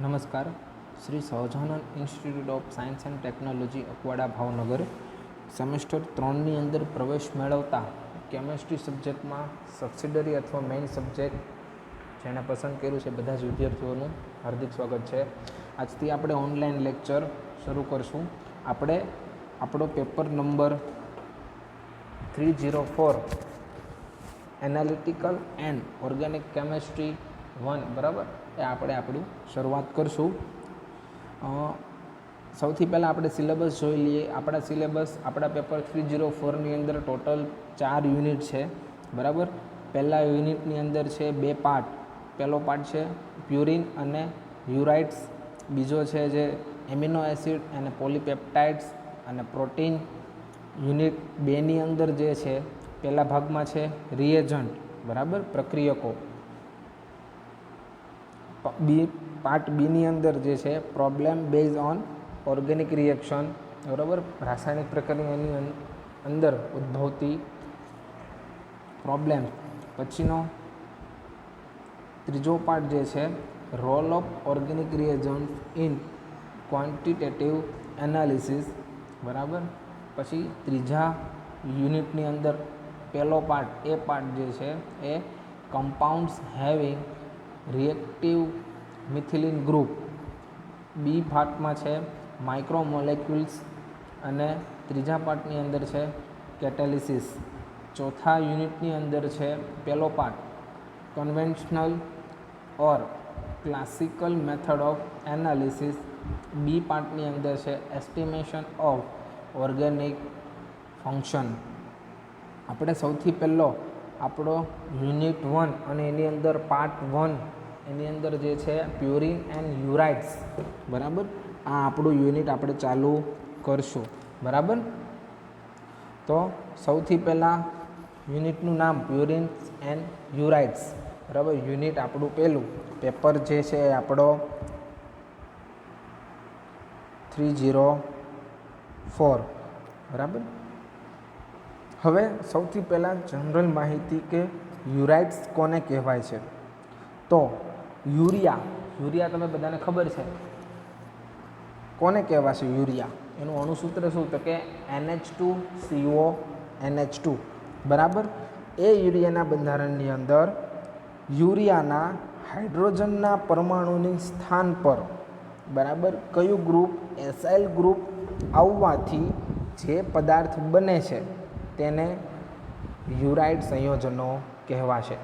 નમસ્કાર. Shri Sahajanand institute of science and technology Akwada Bhavnagar semester 3ની અંદર પ્રવેશ મેળવતા કેમેસ્ટ્રી સબ્જેક્ટમાં સબસિડરી અથવા મેઇન સબ્જેક્ટ જેણે પસંદ કર્યું છે બધા જ વિદ્યાર્થીઓનું હાર્દિક સ્વાગત છે. આજથી આપણે ઓનલાઈન લેક્ચર શરૂ કરશું. આપણે આપણો paper number 304 analytical and organic chemistry 1 બરાબર એ આપણે આપણી શરૂઆત કરશું. સૌથી પહેલાં આપણે સિલેબસ જોઈ લઈએ. આપણા સિલેબસ આપણા પેપર 304ની અંદર ટોટલ 4 યુનિટ છે બરાબર. પહેલા યુનિટની અંદર છે 2 પાર્ટ. પહેલો પાર્ટ છે પ્યુરિન અને યુરાઇટ્સ, બીજો છે જે એમિનો એસિડ અને પોલીપેપ્ટાઇડ્સ અને પ્રોટીન. યુનિટ 2ની અંદર જે છે પહેલા ભાગમાં છે રિએજન્ટ બરાબર, પ્રક્રિયકો. પાર્ટ બીની અંદર જે છે problem base on organic reaction બરાબર, રાસાયણિક પ્રક્રિયાની અંદર ઉદ્ભવતી પ્રોબ્લેમ. પછીનો ત્રીજો પાર્ટ જે છે role of organic reagent in quantitative analysis બરાબર. પછી ત્રીજા યુનિટની અંદર પહેલો પાર્ટ જે છે એ compounds having reactive methylene group. B પાર્ટમાં છે માઇક્રોમોલેક્યુલ્સ અને ત્રીજા પાર્ટની અંદર છે કેટેલિસિસ. ચોથા યુનિટની અંદર છે પહેલો part conventional or classical method of analysis. B પાર્ટની અંદર છે એસ્ટિમેશન ઓફ ઓર્ગેનિક ફંક્શન. આપણે સૌથી પહેલો આપણો યુનિટ 1 અને એની અંદર પાર્ટ 1 એની અંદર જે છે પ્યુરિન એન્ડ યુરાઇટ્સ બરાબર, આ આપણું યુનિટ આપણે ચાલુ કરશું બરાબર. તો સૌથી પહેલાં યુનિટનું નામ પ્યુરિન્સ એન્ડ યુરાઇટ્સ બરાબર. યુનિટ આપણું પહેલું, પેપર જે છે એ આપણો 304 બરાબર. હવે સૌથી પહેલાં જનરલ માહિતી કે યુરાઇટ્સ કોને કહેવાય છે. તો યુરિયા તમે બધાને ખબર છે કોને કહેવાશે. યુરિયા એનું અણુસૂત્ર શું, તો કે NH2CONH2 બરાબર. એ યુરિયાના બંધારણની અંદર યુરિયાના હાઇડ્રોજનના પરમાણુની સ્થાન પર બરાબર કયું ગ્રુપ, એસાઇલ ગ્રુપ આવવાથી જે પદાર્થ બને છે તેને યુરાઇડ સંયોજનો કહેવાશે.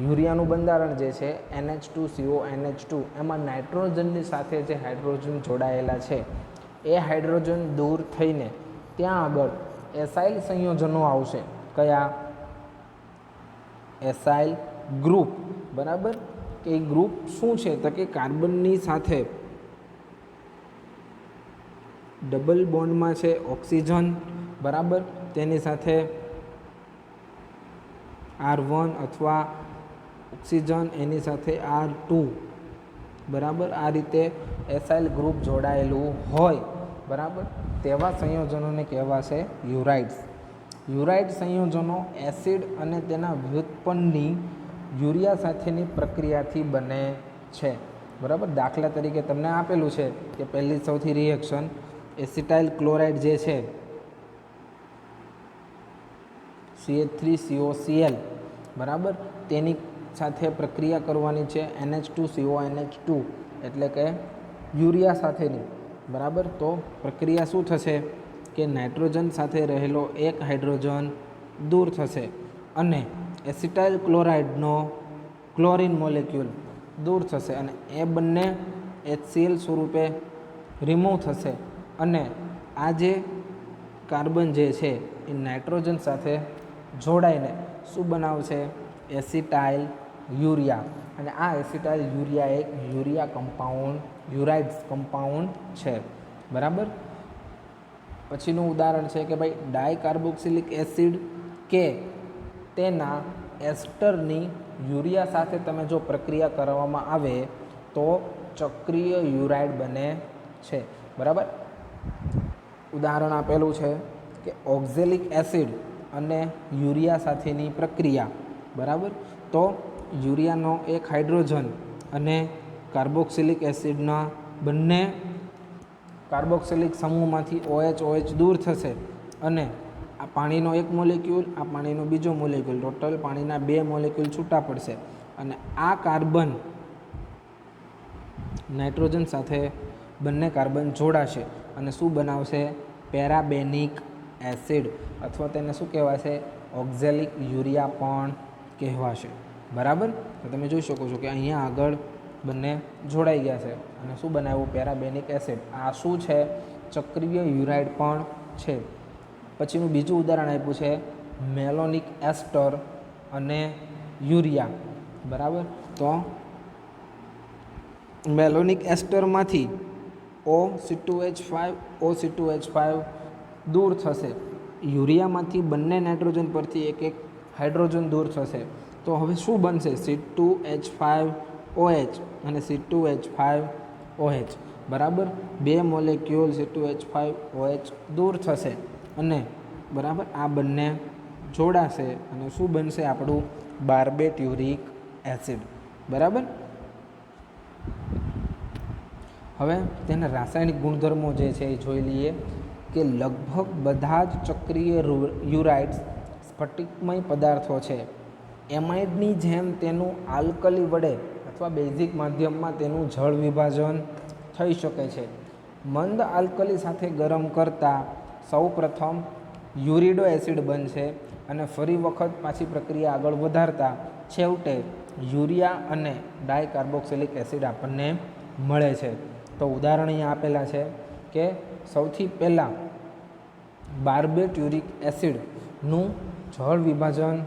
યુરિયાનું બંધારણ જે છે NH2CONH2, એમાં નાઇટ્રોજનની સાથે જે હાઇડ્રોજન જોડાયેલા છે એ હાઇડ્રોજન દૂર થઈને ત્યાં આગળ એસાઇલ સંયોજનો આવશે. કયા? એસાઇલ ગ્રુપ બરાબર. કે એ ગ્રુપ શું છે, તો કે કાર્બનની સાથે ડબલ બોન્ડમાં છે ઓક્સિજન બરાબર, તેની સાથે R1 અથવા ઓક્સિજન એની સાથે R2 બરાબર. આ રીતે એસાઇલ ગ્રુપ જોડાયેલું હોય બરાબર, તેવા સંયોજનોને કહેવાશે યુરાઇડ્સ. યુરાઇડ સંયોજનો એસિડ અને તેના વ્યુત્પન્નની યુરિયા સાથેની પ્રક્રિયાથી બને છે બરાબર. દાખલા તરીકે તમને આપેલું છે કે પહેલી સૌથી રિએક્શન એસિટાઇલ ક્લોરાઇડ જે છે CH3COCl બરાબર, તેની સાથે પ્રક્રિયા કરવાની છે NH2CONH2 એટલે કે યુરિયા સાથેની બરાબર. તો પ્રક્રિયા શું થશે કે નાઇટ્રોજન સાથે રહેલો એક હાઇડ્રોજન દૂર થશે અને એસિટાઇલ ક્લોરાઇડનો ક્લોરિન મોલેક્યુલ દૂર થશે અને એ બંને HCl સ્વરૂપે રિમૂવ થશે અને આ જે કાર્બન જે છે એ નાઇટ્રોજન સાથે જોડાઈને શું બનાવશે, એસિટાઇલ યુરિયા. અને આ એસિટાઇલ યુરિયા એક યુરિયા કમ્પાઉન્ડ, યુરાઇડ્સ કમ્પાઉન્ડ છે બરાબર. પછીનું ઉદાહરણ છે કે ભાઈ ડાયકાર્બોક્સિલિક એસિડ કે તેના એસ્ટરની યુરિયા સાથે તમે જો પ્રક્રિયા કરવામાં આવે તો ચક્રીય યુરાઇડ બને છે બરાબર. ઉદાહરણ આપેલું છે કે ઓક્ઝેલિક એસિડ અને યુરિયા સાથેની પ્રક્રિયા બરાબર. તો યુરિયાનો એક હાઇડ્રોજન અને કાર્બોક્સિલિક એસિડના બંને કાર્બોક્સિલિક સમૂહમાંથી OH દૂર થશે અને આ પાણીનો એક મોલેક્યુલ, આ પાણીનો બીજો મોલેક્યુલ, ટોટલ પાણીના 2 મોલેક્યુલ છૂટા પડશે અને આ કાર્બન નાઇટ્રોજન સાથે બંને કાર્બન જોડાશે અને શું બનાવશે? પેરાબેનિક એસિડ, અથવા તેને શું કહેવાશે? ઓક્ઝેલિક યુરિયા પણ કહેવાશે. બરાબર? તો તમે જોઈ શકો છો કે અહીંયા આગળ બંને જોડાઈ ગયા છે અને શું બનાવ્યું? પેરાબેનિક એસિડ. આ શું છે? ચક્રીય યુરાઇડ પણ છે. પછીનું બીજું ઉદાહરણ આપ્યું છે મેલોનિક એસ્ટર અને યુરિયા. બરાબર? તો મેલોનિક એસ્ટરમાંથી OC2H5 દૂર થશે. યુરિયામાંથી બંને નાઇટ્રોજન પરથી એક હાઇડ્રોજન દૂર થશે. તો હવે શું બનશે? C2H5OH અને C2H5OH. બરાબર? 2 મોલેક્યુલ C2H5OH દૂર થશે અને બરાબર આ બંને જોડાશે અને શું બનશે? આપણું બાર્બેટ્યુરિક એસિડ. બરાબર? હવે તેના રાસાયણિક ગુણધર્મો જે છે એ જોઈ લઈએ કે લગભગ બધા જ ચક્રીય યુરાઇડ્સ સ્ફટિકમય પદાર્થો છે. એમાઇડની જેમ તેનું આલ્કલી વડે અથવા બેઝિક માધ્યમમાં તેનું જળ વિભાજન થઈ શકે છે. મંદ આલ્કલી સાથે ગરમ કરતાં સૌપ્રથમ યુરિડો એસિડ બનશે અને ફરી વખત પાછી પ્રક્રિયા આગળ વધારતા છેવટે યુરિયા અને ડાયકાર્બોક્સિલિક એસિડ આપણને મળે છે. તો ઉદાહરણ અહીંયા આપેલા છે કે સૌથી પહેલાં બાર્બેટ્યુરિક એસિડનું જળ વિભાજન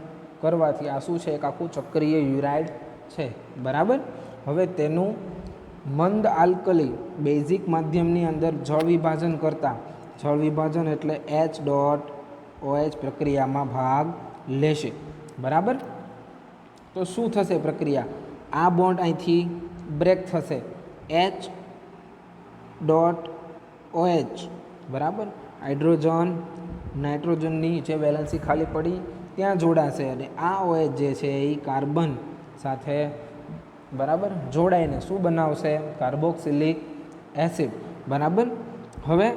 કરવાથી આ શું છે? એક આખું ચક્રીય યુરાઇડ છે. બરાબર? હવે તેનું મંદ આલ્કલી બેઝિક માધ્યમની અંદર જળ વિભાજન કરતાં, જળ વિભાજન એટલે H.OH પ્રક્રિયામાં ભાગ લેશે. બરાબર? તો શું થશે પ્રક્રિયા? આ બોન્ડ અહીંથી બ્રેક થશે. H.OH બરાબર? હાઇડ્રોજન નાઇટ્રોજનની જે વેલેન્સી ખાલી પડી ત્યાં જોડાશે અને આ OH જે છે એ કાર્બન સાથે બરાબર જોડાઈને શું બનાવશે? Carboxylic acid. બરાબર? હવે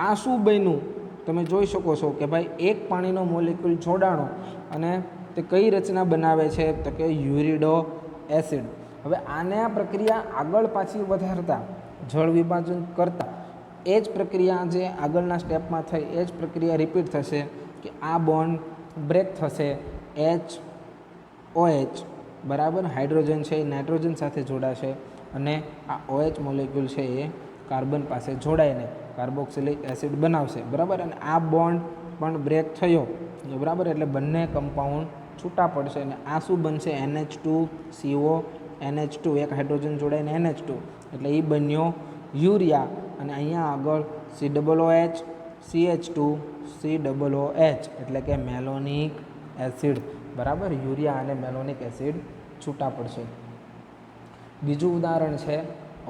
આ શું બન્યું? તમે જોઈ શકો છો કે ભાઈ એક પાણીનો મોલેક્યુલ જોડાણો અને તે કઈ રચના બનાવે છે? તો કે યુરિડો એસિડ. હવે આને આ પ્રક્રિયા આગળ પાછી વધારતા, જળ વિભાજન કરતાં એ જ પ્રક્રિયા જે આગળના સ્ટેપમાં થઈ એ જ પ્રક્રિયા રિપીટ થશે કે આ બોન્ડ બ્રેક થશે. H.OH બરાબર હાઇડ્રોજન છે એ નાઇટ્રોજન સાથે જોડાશે અને આ OH મોલેક્યુલ છે એ કાર્બન પાસે જોડાઈને કાર્બોક્સિલિક એસિડ બનાવશે. બરાબર? અને આ બોન્ડ પણ બ્રેક થયો. બરાબર? એટલે બંને કમ્પાઉન્ડ છૂટા પડશે અને આ શું બનશે? NH2CO NH2, એક હાઇડ્રોજન જોડાઈને NH2 એટલે એ બન્યો યુરિયા અને અહીંયા આગળ COOH CH2 COOH એટલે કે મેલોનિક એસિડ. બરાબર? યુરિયા અને મેલોનિક એસિડ છૂટા પડશે. બીજું ઉદાહરણ છે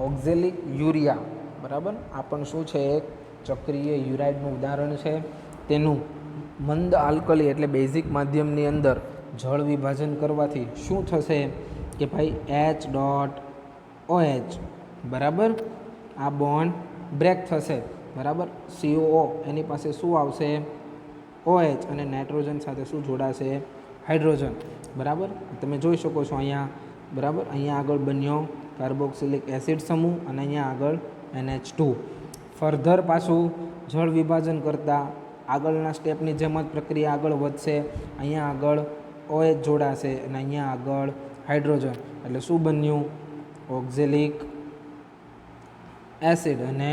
ઓક્ઝેલિક યુરિયા. બરાબર? આ પણ શું છે? એક ચક્રીય યુરાઇડનું ઉદાહરણ છે. તેનું મંદ આલ્કલી એટલે બેઝિક માધ્યમની અંદર જળ વિભાજન કરવાથી શું થશે? કે ભાઈ H.OH બરાબર આ બોન્ડ બ્રેક થશે. બરાબર? COO એની પાસે શું આવશે? OH અને નાઇટ્રોજન સાથે શું જોડાશે? હાઇડ્રોજન. બરાબર? તમે જોઈ શકો છો અહીંયા. બરાબર? અહીંયા આગળ બન્યો કાર્બોક્સિલિક એસિડ સમૂહ અને અહીંયા આગળ NH2. ફર્ધર પાછું જળ વિભાજન કરતાં આગળના સ્ટેપની જેમ જ પ્રક્રિયા આગળ વધશે. અહીંયા આગળ OH જોડાશે અને અહીંયા આગળ હાઇડ્રોજન એટલે શું બન્યું? ઓક્ઝેલિક એસિડ અને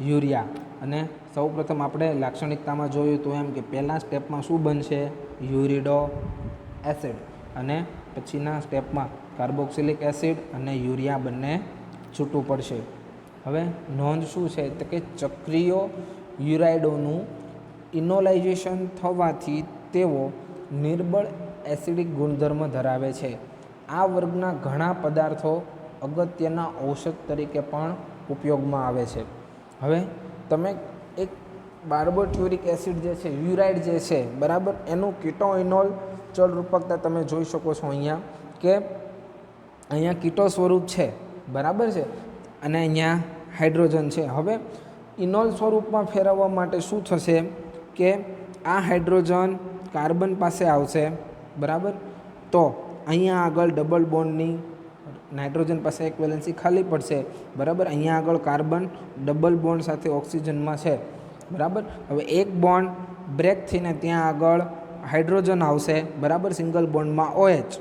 યુરિયા. અને સૌપ્રથમ આપણે લાક્ષણિકતામાં જોયું તો એમ કે પહેલાં સ્ટેપમાં શું બનશે? યુરિડો એસિડ અને પછીના સ્ટેપમાં કાર્બોક્સિલિક એસિડ અને યુરિયા બંને છૂટું પડશે. હવે નોંધ શું છે? તો કે ચક્રીય યુરાઇડોનું ઇનોલાઇઝેશન થવાથી તેઓ નિર્બળ એસિડિક ગુણધર્મ ધરાવે છે. આ વર્ગના ઘણા પદાર્થો અગત્યના ઔષધ તરીકે પણ ઉપયોગમાં આવે છે. હવે તમે એક બાર્બેટ્યુરિક એસિડ જે છે, યુરાઇડ જે છે, બરાબર, એનું કીટોઇનોલ ચલ રૂપકતા તમે જોઈ શકો છો અહીંયા કે અહીંયા કીટો સ્વરૂપ છે. બરાબર છે, અને અહીંયા હાઇડ્રોજન છે. હવે ઇનોલ સ્વરૂપમાં ફેરવવા માટે શું થશે કે આ હાઇડ્રોજન કાર્બન પાસે આવશે, બરાબર. તો અહીંયા આગળ ડબલ બોન્ડની નાઇટ્રોજન પાસે એક વેલેન્સી ખાલી પડશે, બરાબર. અહીંયા આગળ કાર્બન ડબલ બોન્ડ સાથે ઓક્સિજનમાં છે, બરાબર. હવે એક બોન્ડ બ્રેક થઈને ત્યાં આગળ હાઇડ્રોજન આવશે, બરાબર, સિંગલ બોન્ડમાં OH,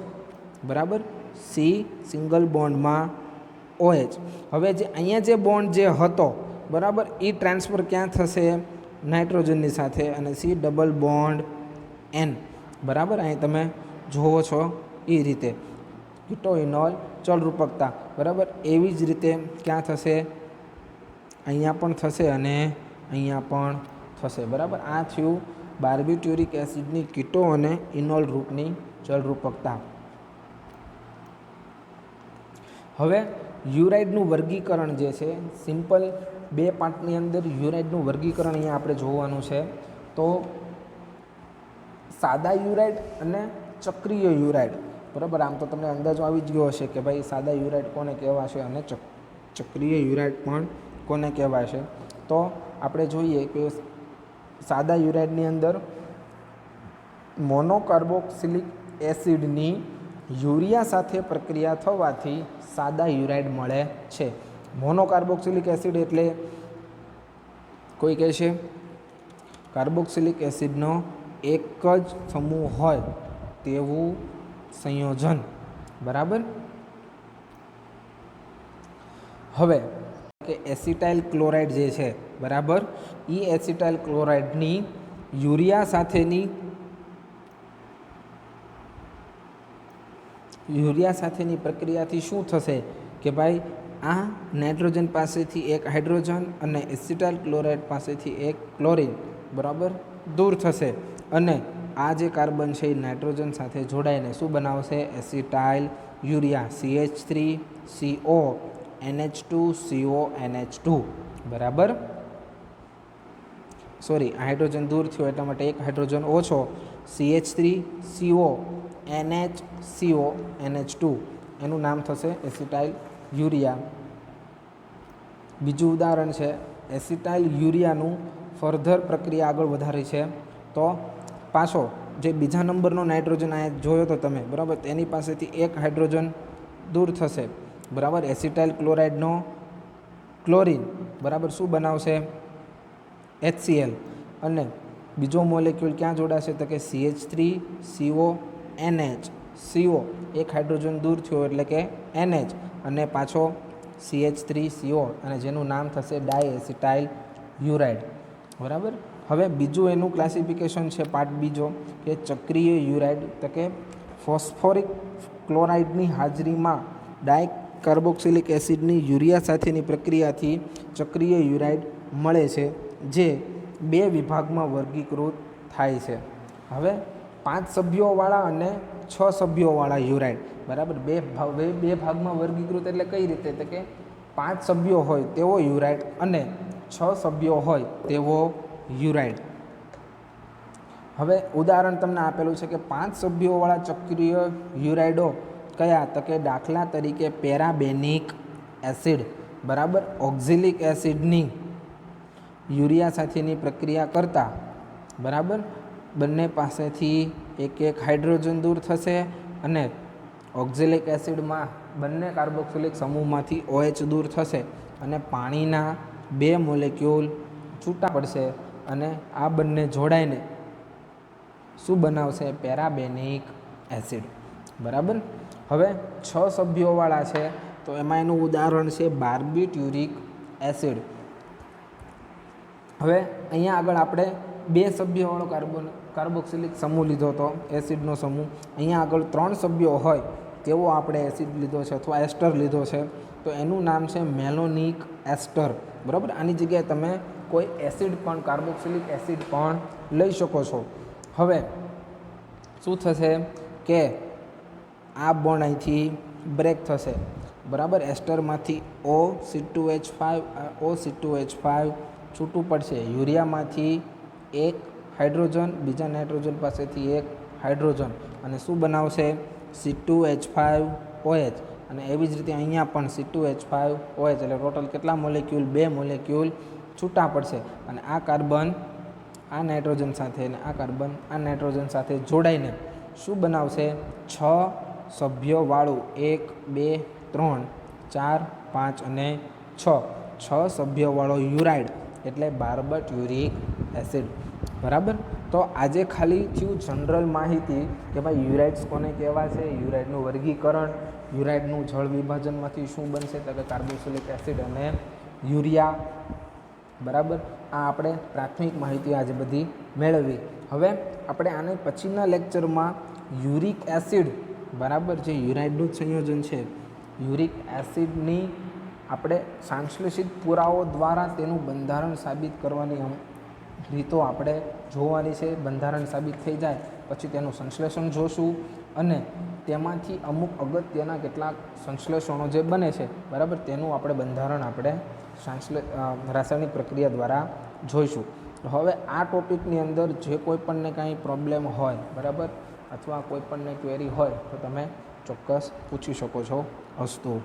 બરાબર, સી સિંગલ બોન્ડમાં OH. હવે જે અહીંયા જે બોન્ડ જે હતો, બરાબર, એ ટ્રાન્સફર ક્યાં થશે? નાઇટ્રોજનની સાથે, અને સી ડબલ બોન્ડ N, બરાબર. અહીં તમે જુઓ છો એ રીતે કીટો ઇનોલ ચલરૂપકતા, બરાબર. એવી જ રીતે ક્યાં થશે? અહીંયા પણ થશે અને અહીંયા પણ થશે, બરાબર. આ થયું બાર્બિટ્યુરિક એસિડની કીટો અને ઇનોલ રૂપની ચલરૂપકતા. હવે યુરાઇડનું વર્ગીકરણ જે છે, સિમ્પલ 2 પાર્ટની અંદર યુરાઇડનું વર્ગીકરણ અહીંયા આપણે જોવાનું છે. તો સાદા યુરાઇડ અને ચક્રીય યુરાઇડ, બરાબર. આમ તો તમને અંદાજો આવી જ ગયો હશે કે ભાઈ સાદા યુરાઇડ કોને કહેવાશે અને ચક્રીય યુરાઇડ પણ કોને કહેવાશે. તો આપણે જોઈએ કે સાદા યુરાઇડની અંદર મોનોકાર્બોક્સિલિક એસિડની યુરિયા સાથે પ્રક્રિયા થવાથી સાદા યુરાઇડ મળે છે. મોનોકાર્બોક્સિલિક એસિડ એટલે કોઈ કહે છે કાર્બોક્સિલિક એસિડનો એક જ સમૂહ હોય તેવું સંયોજન, બરાબર. હવે કે એસિટાઇલ ક્લોરાઇડ જે છે, બરાબર, એ એસિટાઇલ ક્લોરાઇડની યુરિયા સાથેની પ્રક્રિયાથી શું થશે કે ભાઈ આ નાઇટ્રોજન પાસેથી એક હાઇડ્રોજન અને એસિટાઇલ ક્લોરાઇડ પાસેથી એક ક્લોરિન, બરાબર, દૂર થશે, અને આ જે કાર્બન છે એ નાઇટ્રોજન સાથે જોડાઈને શું બનાવશે? Acetyl urea, CH3CO NH2CO NH2, બરાબર. સોરી, હાઇડ્રોજન દૂર થયો એટલા માટે એક હાઇડ્રોજન ઓછો, CH3CO NHCO NH2, એનું નામ થશે એસિટાઇલ યુરિયા. બીજું ઉદાહરણ છે એસિટાઇલ યુરિયાનું ફર્ધર પ્રક્રિયા આગળ વધારી છે. તો પાછો જે બીજા નંબરનો નાઇટ્રોજન આ જોયો તો તમે, બરાબર, તેની પાસેથી એક હાઇડ્રોજન દૂર થશે, બરાબર. એસિટાઇલ ક્લોરાઇડનો ક્લોરિન, બરાબર, શું બનાવશે? HCl. અને બીજો મોલેક્યુલ ક્યાં જોડાશે? તો કે CH3CO NHCO, એક હાઇડ્રોજન દૂર થયો એટલે કે NH, અને પાછો CH3CO, અને જેનું નામ થશે ડાયએસિટાઇલ યુરાઇડ, બરાબર. હવે બીજું એનું ક્લાસિફિકેશન છે, પાર્ટ બીજો, કે ચક્રીય યુરાઇડ. તો કે ફોસ્ફોરિક ક્લોરાઇડની હાજરીમાં ડાયકાર્બોક્સિલિક એસિડની યુરિયા સાથેની પ્રક્રિયાથી ચક્રીય યુરાઇડ મળે છે, જે 2 વિભાગમાં વર્ગીકૃત થાય છે. હવે 5 સભ્યોવાળા અને 6 સભ્યોવાળા યુરાઇડ, બરાબર, બે ભાગમાં વર્ગીકૃત. એટલે કઈ રીતે? તો કે 5 સભ્યો હોય તેવો યુરાઇડ અને 6 સભ્યો હોય તેવો યુરાઇડ. હવે ઉદાહરણ તમને આપેલું છે કે 5 સભ્યોવાળા ચક્રીય યુરાઇડો કયા? તો કે દાખલા તરીકે પેરાબેનિક એસિડ, બરાબર, ઓક્ઝેલિક એસિડની યુરિયા સાથેની પ્રક્રિયા કરતા, બરાબર, બંને પાસેથી એક એક હાઇડ્રોજન દૂર થશે, અને ઓક્ઝેલિક એસિડમાં બંને કાર્બોક્સિલિક સમૂહમાંથી OH દૂર થશે, અને પાણીના 2 મોલેક્યુલ છૂટા પડશે, અને આ બંને જોડાઈને શું બનાવશે? પેરાબેનિક એસિડ, બરાબર. હવે 6 સભ્યોવાળા છે, તો એમાં એનું ઉદાહરણ છે બાર્બિટ્યુરિક એસિડ. હવે અહીંયા આગળ આપણે 2 સભ્યોવાળો કાર્બોક્સિલિક સમૂહ લીધો હતો, એસિડનો સમૂહ. અહીંયા આગળ 3 સભ્યો હોય તેવો આપણે એસિડ લીધો છે, અથવા એસ્ટર લીધો છે. તો એનું નામ છે મેલોનિક એસ્ટર, બરાબર. આની જગ્યાએ તમે કોઈ એસિડ પણ, કાર્બોક્સિલિક એસિડ પણ લઈ શકો છો. હવે શું થશે કે આ બોન્ડ અહીંથી બ્રેક થશે, બરાબર. એસ્ટરમાંથી OC2H5 છૂટું પડશે. યુરિયામાંથી એક હાઇડ્રોજન, બીજા નાઇટ્રોજન પાસેથી એક હાઇડ્રોજન, અને શું બનાવશે? C2H5OH, અને એવી જ રીતે અહીંયા પણ C2H5OH એટલે ટોટલ કેટલા મોલેક્યુલ? 2 મોલેક્યુલ છૂટા પડશે. અને આ કાર્બન આ નાઇટ્રોજન સાથે અને આ કાર્બન આ નાઇટ્રોજન સાથે જોડાઈને શું બનાવશે? 6 સભ્યોવાળું 1 2 3 4 5 અને 6 સભ્યોવાળો યુરાઇડ એટલે બાર્બટ યુરિક એસિડ. બરાબર. તો આજે ખાલી થયું જનરલ માહિતી કે ભાઈ યુરાઇડ્સ કોને કહેવા છે, યુરાઇડનું વર્ગીકરણ, યુરાઇડનું જળ વિભાજનમાંથી શું બનશે તો કે કાર્બોક્સિલિક એસિડ અને યુરિયા. બરાબર. આ આપણે પ્રાથમિક માહિતી આજે બધી મેળવી. હવે આપણે આને પછીના લેક્ચરમાં યુરિક એસિડ, બરાબર, જે યુરાઇડનું જ સંયોજન છે, યુરિક એસિડની આપણે સંશ્લેષિત પુરાવો દ્વારા તેનું બંધારણ સાબિત કરવાની રીતો આપણે જોવાની છે. બંધારણ સાબિત થઈ જાય પછી તેનું સંશ્લેષણ જોશું અને તેમાંથી અમુક અગત્યના કેટલાક સંશ્લેષણો જે બને છે, બરાબર, તેનું આપણે બંધારણ આપણે રાસાયણિક પ્રક્રિયા દ્વારા જોઈશું. હવે આ ટોપિકની અંદર જે કોઈ પણને કાંઈ પ્રોબ્લેમ હોય, બરાબર, અથવા કોઈ પણને ક્વેરી હોય તો તમે ચોક્કસ પૂછી શકો છો. અસ્તુ.